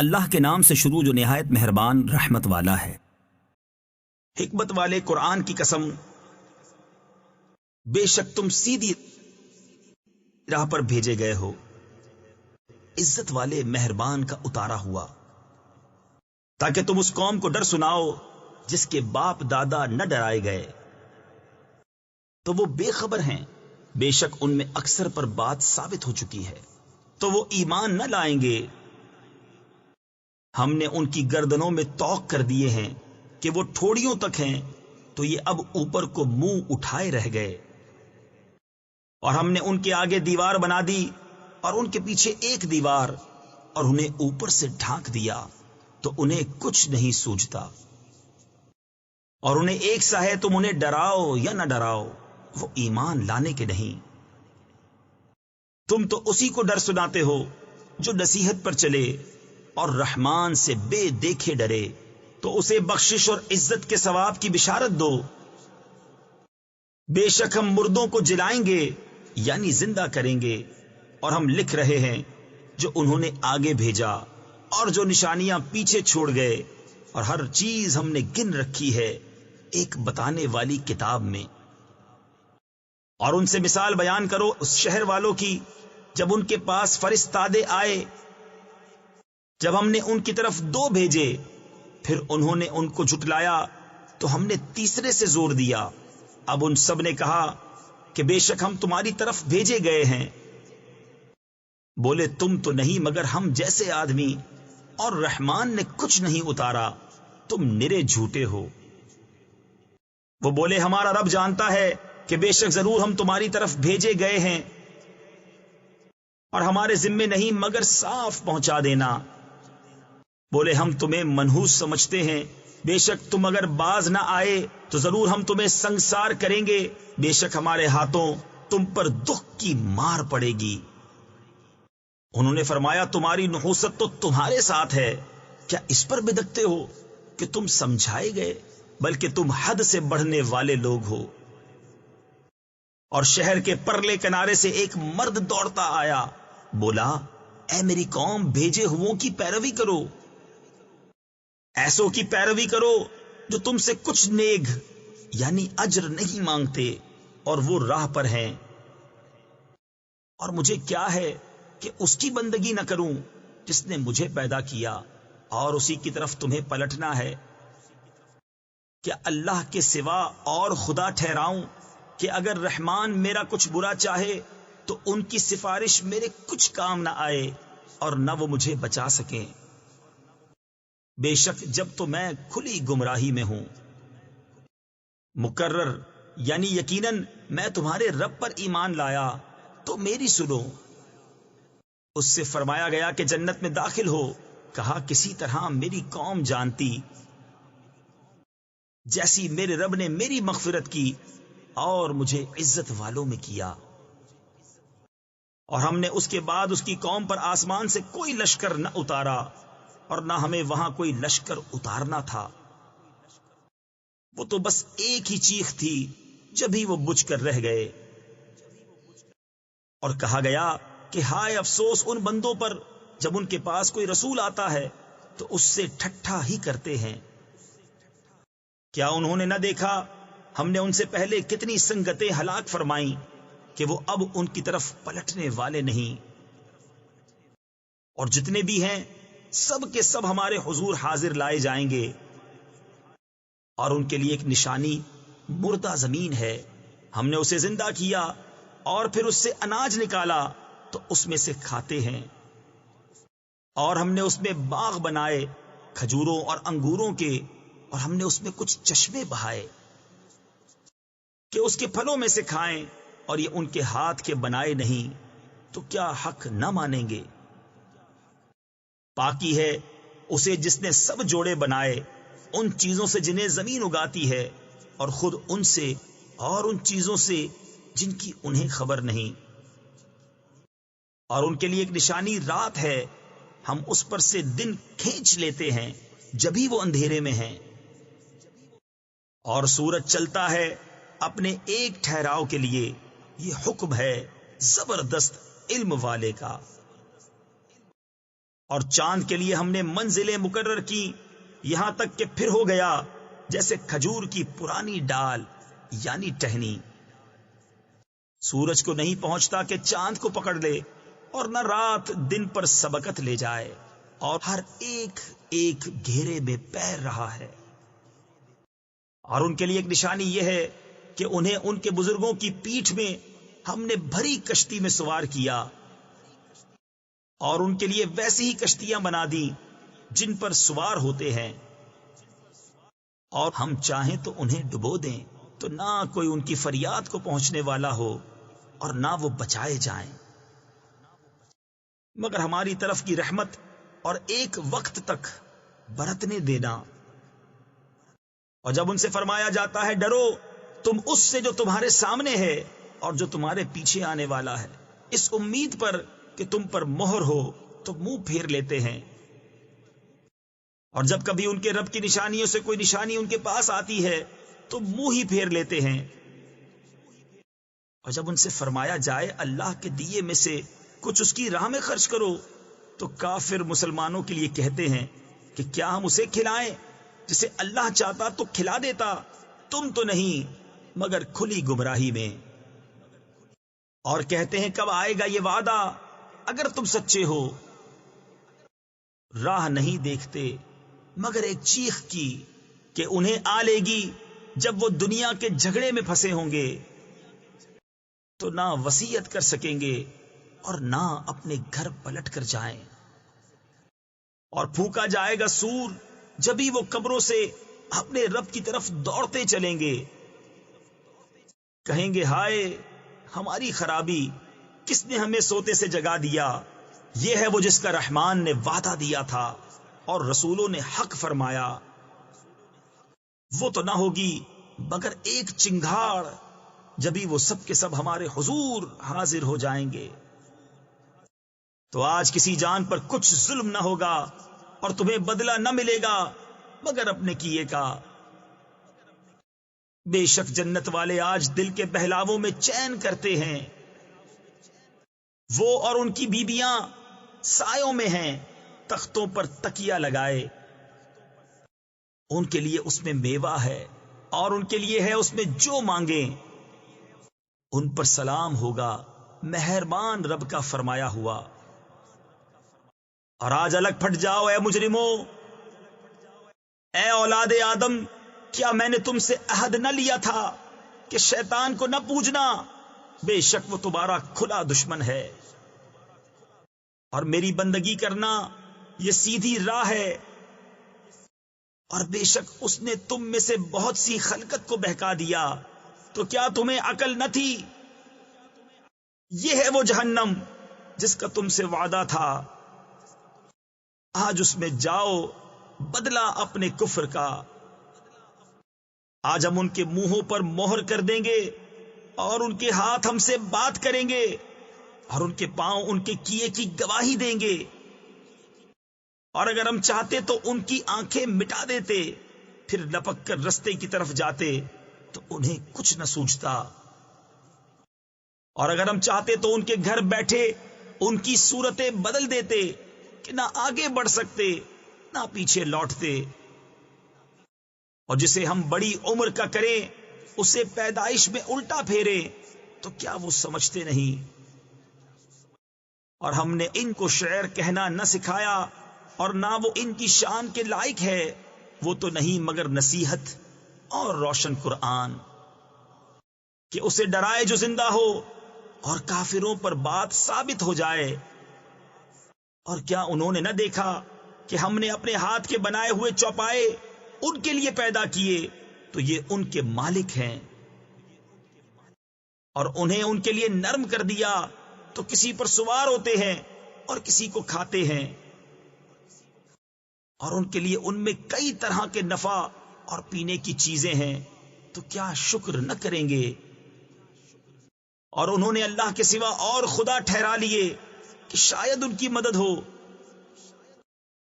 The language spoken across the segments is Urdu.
اللہ کے نام سے شروع جو نہایت مہربان رحمت والا ہے۔ حکمت والے قرآن کی قسم، بے شک تم سیدھی راہ پر بھیجے گئے ہو، عزت والے مہربان کا اتارا ہوا، تاکہ تم اس قوم کو ڈر سناؤ جس کے باپ دادا نہ ڈرائے گئے تو وہ بے خبر ہیں، بے شک ان میں اکثر پر بات ثابت ہو چکی ہے تو وہ ایمان نہ لائیں گے۔ ہم نے ان کی گردنوں میں توق کر دیے ہیں کہ وہ ٹھوڑیوں تک ہیں، تو یہ اب اوپر کو منہ اٹھائے رہ گئے، اور ہم نے ان کے آگے دیوار بنا دی اور ان کے پیچھے ایک دیوار، اور انہیں اوپر سے ڈھانک دیا تو انہیں کچھ نہیں سوجتا، اور انہیں ایک سا ہے تم انہیں ڈراؤ یا نہ ڈراؤ وہ ایمان لانے کے نہیں۔ تم تو اسی کو ڈر سناتے ہو جو نصیحت پر چلے اور رحمان سے بے دیکھے ڈرے، تو اسے بخشش اور عزت کے ثواب کی بشارت دو۔ بے شک ہم مردوں کو جلائیں گے یعنی زندہ کریں گے، اور ہم لکھ رہے ہیں جو انہوں نے آگے بھیجا اور جو نشانیاں پیچھے چھوڑ گئے، اور ہر چیز ہم نے گن رکھی ہے ایک بتانے والی کتاب میں۔ اور ان سے مثال بیان کرو اس شہر والوں کی جب ان کے پاس فرستادے آئے، جب ہم نے ان کی طرف 2 بھیجے، پھر انہوں نے ان کو جھٹلایا تو ہم نے تیسرے سے زور دیا۔ اب ان سب نے کہا کہ بے شک ہم تمہاری طرف بھیجے گئے ہیں۔ بولے تم تو نہیں مگر ہم جیسے آدمی، اور رحمان نے کچھ نہیں اتارا، تم نرے جھوٹے ہو۔ وہ بولے ہمارا رب جانتا ہے کہ بے شک ضرور ہم تمہاری طرف بھیجے گئے ہیں، اور ہمارے ذمے نہیں مگر صاف پہنچا دینا۔ بولے ہم تمہیں منحوس سمجھتے ہیں، بے شک تم اگر باز نہ آئے تو ضرور ہم تمہیں سنگسار کریں گے، بے شک ہمارے ہاتھوں تم پر دکھ کی مار پڑے گی۔ انہوں نے فرمایا تمہاری نحوست تو تمہارے ساتھ ہے، کیا اس پر بدکتے ہو کہ تم سمجھائے گئے، بلکہ تم حد سے بڑھنے والے لوگ ہو۔ اور شہر کے پرلے کنارے سے ایک مرد دوڑتا آیا، بولا اے میری قوم، بھیجے ہووں کی پیروی کرو، ایسوں کی پیروی کرو جو تم سے کچھ نیگ یعنی اجر نہیں مانگتے، اور وہ راہ پر ہیں۔ اور مجھے کیا ہے کہ اس کی بندگی نہ کروں جس نے مجھے پیدا کیا، اور اسی کی طرف تمہیں پلٹنا ہے۔ کیا اللہ کے سوا اور خدا ٹھہراؤں کہ اگر رحمان میرا کچھ برا چاہے تو ان کی سفارش میرے کچھ کام نہ آئے، اور نہ وہ مجھے بچا سکیں۔ بے شک جب تو میں کھلی گمراہی میں ہوں۔ مقرر یعنی یقیناً میں تمہارے رب پر ایمان لایا تو میری سنو۔ اس سے فرمایا گیا کہ جنت میں داخل ہو، کہا کسی طرح میری قوم جانتی، جیسی میرے رب نے میری مغفرت کی اور مجھے عزت والوں میں کیا۔ اور ہم نے اس کے بعد اس کی قوم پر آسمان سے کوئی لشکر نہ اتارا، اور نہ ہمیں وہاں کوئی لشکر اتارنا تھا، وہ تو بس ایک ہی چیخ تھی جبھی وہ بجھ کر رہ گئے۔ اور کہا گیا کہ ہائے افسوس ان بندوں پر جب ان کے پاس کوئی رسول آتا ہے تو اس سے ٹھٹھا ہی کرتے ہیں۔ کیا انہوں نے نہ دیکھا ہم نے ان سے پہلے کتنی سنگتیں ہلاک فرمائیں کہ وہ اب ان کی طرف پلٹنے والے نہیں۔ اور جتنے بھی ہیں سب کے سب ہمارے حضور حاضر لائے جائیں گے، اور ان کے لیے ایک نشانی مردہ زمین ہے۔ ہم نے اسے زندہ کیا اور پھر اس سے اناج نکالا تو اس میں سے کھاتے ہیں، اور ہم نے اس میں باغ بنائے کھجوروں اور انگوروں کے، اور ہم نے اس میں کچھ چشمے بہائے کہ اس کے پھلوں میں سے کھائیں، اور یہ ان کے ہاتھ کے بنائے نہیں تو کیا حق نہ مانیں گے؟ پاکی ہے اسے جس نے سب جوڑے بنائے ان چیزوں سے جنہیں زمین اگاتی ہے، اور خود ان سے اور ان چیزوں سے جن کی انہیں خبر نہیں۔ اور ان کے لیے ایک نشانی رات ہے، ہم اس پر سے دن کھینچ لیتے ہیں جبھی وہ اندھیرے میں ہیں، اور سورج چلتا ہے اپنے ایک ٹھہراؤ کے لیے، یہ حکم ہے زبردست علم والے کا۔ اور چاند کے لیے ہم نے منزلیں مقرر کی، یہاں تک کہ پھر ہو گیا جیسے کھجور کی پرانی ڈال یعنی ٹہنی۔ سورج کو نہیں پہنچتا کہ چاند کو پکڑ لے، اور نہ رات دن پر سبقت لے جائے، اور ہر ایک ایک گھیرے میں پیر رہا ہے۔ اور ان کے لیے ایک نشانی یہ ہے کہ انہیں ان کے بزرگوں کی پیٹھ میں ہم نے بھری کشتی میں سوار کیا، اور ان کے لیے ویسی ہی کشتیاں بنا دی جن پر سوار ہوتے ہیں، اور ہم چاہیں تو انہیں ڈبو دیں تو نہ کوئی ان کی فریاد کو پہنچنے والا ہو اور نہ وہ بچائے جائیں، مگر ہماری طرف کی رحمت اور ایک وقت تک برتنے دینا۔ اور جب ان سے فرمایا جاتا ہے ڈرو تم اس سے جو تمہارے سامنے ہے اور جو تمہارے پیچھے آنے والا ہے، اس امید پر کہ تم پر مہر ہو، تو منہ پھیر لیتے ہیں۔ اور جب کبھی ان کے رب کی نشانیوں سے کوئی نشانی ان کے پاس آتی ہے تو منہ ہی پھیر لیتے ہیں۔ اور جب ان سے فرمایا جائے اللہ کے دیے میں سے کچھ اس کی راہ میں خرچ کرو، تو کافر مسلمانوں کے لیے کہتے ہیں کہ کیا ہم اسے کھلائیں جسے اللہ چاہتا تو کھلا دیتا، تم تو نہیں مگر کھلی گمراہی میں۔ اور کہتے ہیں کب آئے گا یہ وعدہ اگر تم سچے ہو؟ راہ نہیں دیکھتے مگر ایک چیخ کی کہ انہیں آ لے گی جب وہ دنیا کے جھگڑے میں پھنسے ہوں گے، تو نہ وصیت کر سکیں گے اور نہ اپنے گھر پلٹ کر جائیں۔ اور پھونکا جائے گا سور، جبھی وہ قبروں سے اپنے رب کی طرف دوڑتے چلیں گے، کہیں گے ہائے ہماری خرابی، کس نے ہمیں سوتے سے جگا دیا؟ یہ ہے وہ جس کا رحمان نے وعدہ دیا تھا اور رسولوں نے حق فرمایا۔ وہ تو نہ ہوگی مگر ایک چنگھاڑ، جبھی وہ سب کے سب ہمارے حضور حاضر ہو جائیں گے۔ تو آج کسی جان پر کچھ ظلم نہ ہوگا اور تمہیں بدلہ نہ ملے گا مگر اپنے کیے کا۔ بے شک جنت والے آج دل کے بہلاووں میں چین کرتے ہیں، وہ اور ان کی بیبیاں سایوں میں ہیں، تختوں پر تکیہ لگائے۔ ان کے لیے اس میں میوہ ہے اور ان کے لیے ہے اس میں جو مانگیں۔ ان پر سلام ہوگا، مہربان رب کا فرمایا ہوا۔ اور آج الگ پھٹ جاؤ اے مجرموں، اے اولاد آدم، کیا میں نے تم سے عہد نہ لیا تھا کہ شیطان کو نہ پوجنا؟ بے شک وہ تمہارا کھلا دشمن ہے، اور میری بندگی کرنا یہ سیدھی راہ ہے۔ اور بے شک اس نے تم میں سے بہت سی خلقت کو بہکا دیا، تو کیا تمہیں عقل نہ تھی؟ یہ ہے وہ جہنم جس کا تم سے وعدہ تھا، آج اس میں جاؤ بدلہ اپنے کفر کا۔ آج ہم ان کے منہوں پر مہر کر دیں گے اور ان کے ہاتھ ہم سے بات کریں گے اور ان کے پاؤں ان کے کیے کی گواہی دیں گے۔ اور اگر ہم چاہتے تو ان کی آنکھیں مٹا دیتے، پھر لپک کر رستے کی طرف جاتے تو انہیں کچھ نہ سوچتا۔ اور اگر ہم چاہتے تو ان کے گھر بیٹھے ان کی صورتیں بدل دیتے کہ نہ آگے بڑھ سکتے نہ پیچھے لوٹتے۔ اور جسے ہم بڑی عمر کا کریں اسے پیدائش میں الٹا پھیرے تو کیا وہ سمجھتے نہیں؟ اور ہم نے ان کو شعر کہنا نہ سکھایا اور نہ وہ ان کی شان کے لائق ہے، وہ تو نہیں مگر نصیحت اور روشن قرآن، کہ اسے ڈرائے جو زندہ ہو اور کافروں پر بات ثابت ہو جائے۔ اور کیا انہوں نے نہ دیکھا کہ ہم نے اپنے ہاتھ کے بنائے ہوئے چوپائے ان کے لیے پیدا کیے، تو یہ ان کے مالک ہیں، اور انہیں ان کے لیے نرم کر دیا تو کسی پر سوار ہوتے ہیں اور کسی کو کھاتے ہیں، اور ان کے لیے ان میں کئی طرح کے نفع اور پینے کی چیزیں ہیں، تو کیا شکر نہ کریں گے؟ اور انہوں نے اللہ کے سوا اور خدا ٹھہرا لیے کہ شاید ان کی مدد ہو،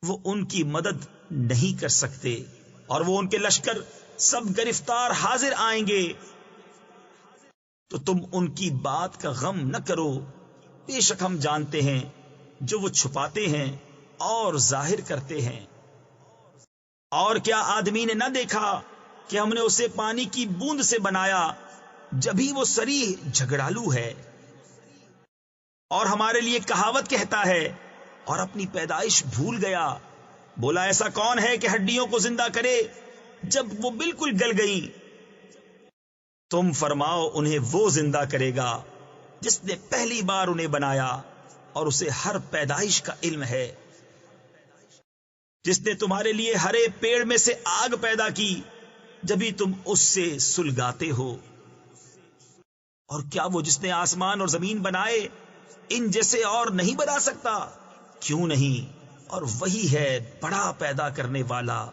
وہ ان کی مدد نہیں کر سکتے، اور وہ ان کے لشکر سب گرفتار حاضر آئیں گے، تو تم ان کی بات کا غم نہ کرو، بے شک ہم جانتے ہیں جو وہ چھپاتے ہیں اور ظاہر کرتے ہیں۔ اور کیا آدمی نے نہ دیکھا کہ ہم نے اسے پانی کی بوند سے بنایا، جبھی وہ صریح جھگڑالو ہے؟ اور ہمارے لیے کہاوت کہتا ہے اور اپنی پیدائش بھول گیا۔ بولا ایسا کون ہے کہ ہڈیوں کو زندہ کرے جب وہ بالکل گل گئیں؟ تم فرماؤ انہیں وہ زندہ کرے گا جس نے پہلی بار انہیں بنایا، اور اسے ہر پیدائش کا علم ہے۔ جس نے تمہارے لیے ہرے پیڑ میں سے آگ پیدا کی، جبھی تم اس سے سلگاتے ہو۔ اور کیا وہ جس نے آسمان اور زمین بنائے ان جیسے اور نہیں بنا سکتا؟ کیوں نہیں؟ اور وہی ہے بڑا پیدا کرنے والا،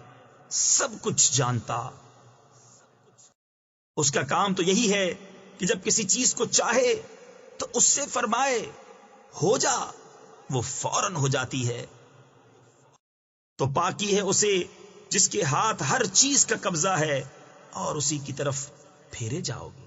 سب کچھ جانتا۔ اس کا کام تو یہی ہے کہ جب کسی چیز کو چاہے تو اس سے فرمائے ہو جا، وہ فوراً ہو جاتی ہے۔ تو پاکی ہے اسے جس کے ہاتھ ہر چیز کا قبضہ ہے، اور اسی کی طرف پھیرے جاؤ گے۔